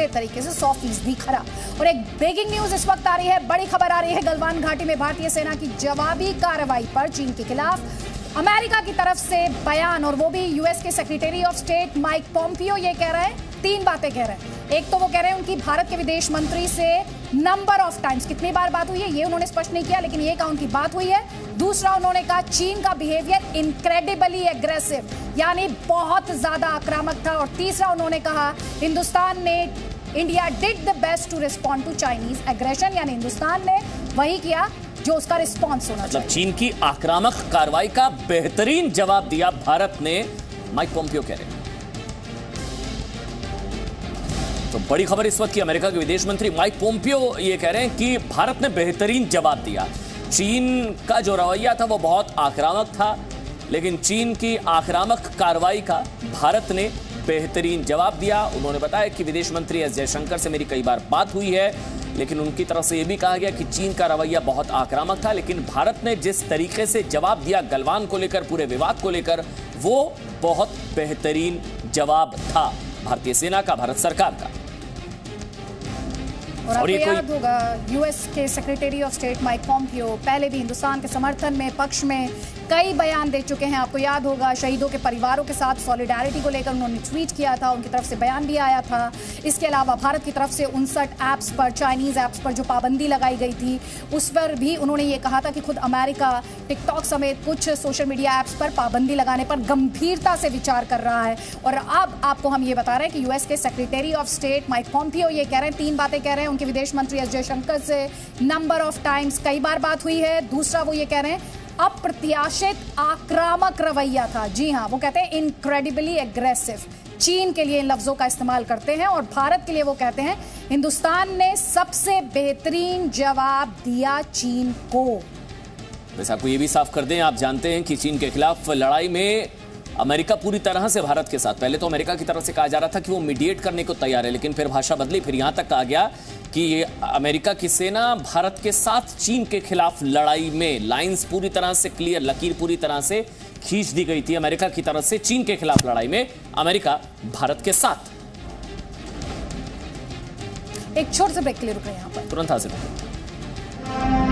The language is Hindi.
पूरे तरीके से 100% खरा। और एक ब्रेकिंग न्यूज इस वक्त आ रही है, बड़ी खबर आ रही है गलवान घाटी में भारतीय सेना की जवाबी कार्रवाई पर चीन के खिलाफ अमेरिका की तरफ से बयान, और वो भी यूएस के secretary of state Mike Pompeo ये कह रहे हैं, 3 बातें कह रहे हैं। एक तो वो कह रहे हैं उनकी भारत के विदेश मंत्री से नंबर ऑफ टाइम्स, कितनी बार बात हुई है ये उन्होंने स्पष्ट नहीं किया, लेकिन ये कहा उनकी बात हुई है। दूसरा, उन्होंने कहा चीन का बिहेवियर इनक्रेडिबली एग्रेसिव, यानी बहुत ज्यादा आक्रामक था। और तीसरा, उन्होंने कहा हिंदुस्तान ने India did the best to respond to Chinese aggression, यानी हिंदुस्तान ने वही किया जो उसका रिस्पॉन्स होना चाहिए। चीन की आक्रामक कार्रवाई का बेहतरीन जवाब दिया भारत ने, माइक पोम्पियो कह रहे हैं। तो बड़ी खबर इस वक्त की, अमेरिका के विदेश मंत्री माइक पोम्पियो ये कह रहे हैं कि भारत ने बेहतरीन जवाब दिया। चीन का जो रवैया था वो बहुत आक्रामक था, लेकिन चीन की आक्रामक कार्रवाई का भारत ने बेहतरीन जवाब दिया। उन्होंने बताया कि विदेश मंत्री एस जयशंकर से मेरी कई बार बात हुई है, लेकिन उनकी तरफ से यह भी कहा गया कि चीन का रवैया बहुत आक्रामक था, लेकिन भारत ने जिस तरीके से जवाब दिया गलवान को लेकर, पूरे विवाद को लेकर, वो बहुत बेहतरीन जवाब था भारतीय सेना का, भारत सरकार का। और आपको याद होगा यूएस के secretary of state Mike Pompeo पहले भी हिंदुस्तान के समर्थन में, पक्ष में कई बयान दे चुके हैं। आपको याद होगा शहीदों के परिवारों के साथ सॉलिडारिटी को लेकर उन्होंने ट्वीट किया था, उनकी तरफ से बयान भी आया था। इसके अलावा भारत की तरफ से 59 ऐप्स पर, चाइनीज ऐप्स पर जो पाबंदी लगाई गई थी उस पर भी उन्होंने ये कहा था कि खुद अमेरिका टिकटॉक समेत कुछ सोशल मीडिया ऐप्स पर पाबंदी लगाने पर गंभीरता से विचार कर रहा है। और अब आपको हम ये बता रहे हैं कि यूएस के secretary of state Mike Pompeo ये कह रहे हैं, 3 बातें कह रहे हैं। उनके विदेश मंत्री एस जयशंकर से नंबर ऑफ टाइम्स, कई बार बात हुई है। दूसरा, वो ये कह रहे हैं अप्रत्याशित आक्रामक रवैया था। जी हां, वो कहते हैं इनक्रेडिबली एग्रेसिव, चीन के लिए इन लफ्जों का इस्तेमाल करते हैं। और भारत के लिए वो कहते हैं हिंदुस्तान ने सबसे बेहतरीन जवाब दिया चीन को। वैसे आपको ये भी साफ कर दें, आप जानते हैं कि चीन के खिलाफ लड़ाई में अमेरिका पूरी तरह से भारत के साथ, पहले तो अमेरिका की तरफ से कहा जा रहा था कि वो मीडिएट करने को तैयार है, लेकिन फिर भाषा बदली, फिर यहां तक कहा गया कि ये अमेरिका की सेना भारत के साथ चीन के खिलाफ लड़ाई में, लाइंस पूरी तरह से क्लियर, लकीर पूरी तरह से खींच दी गई थी अमेरिका की तरफ से। चीन के खिलाफ लड़ाई में अमेरिका भारत के साथ। एक छोटे से ब्रेक के लिए रुक रहे हैं, यहां पर तुरंत हाजिर होंगे।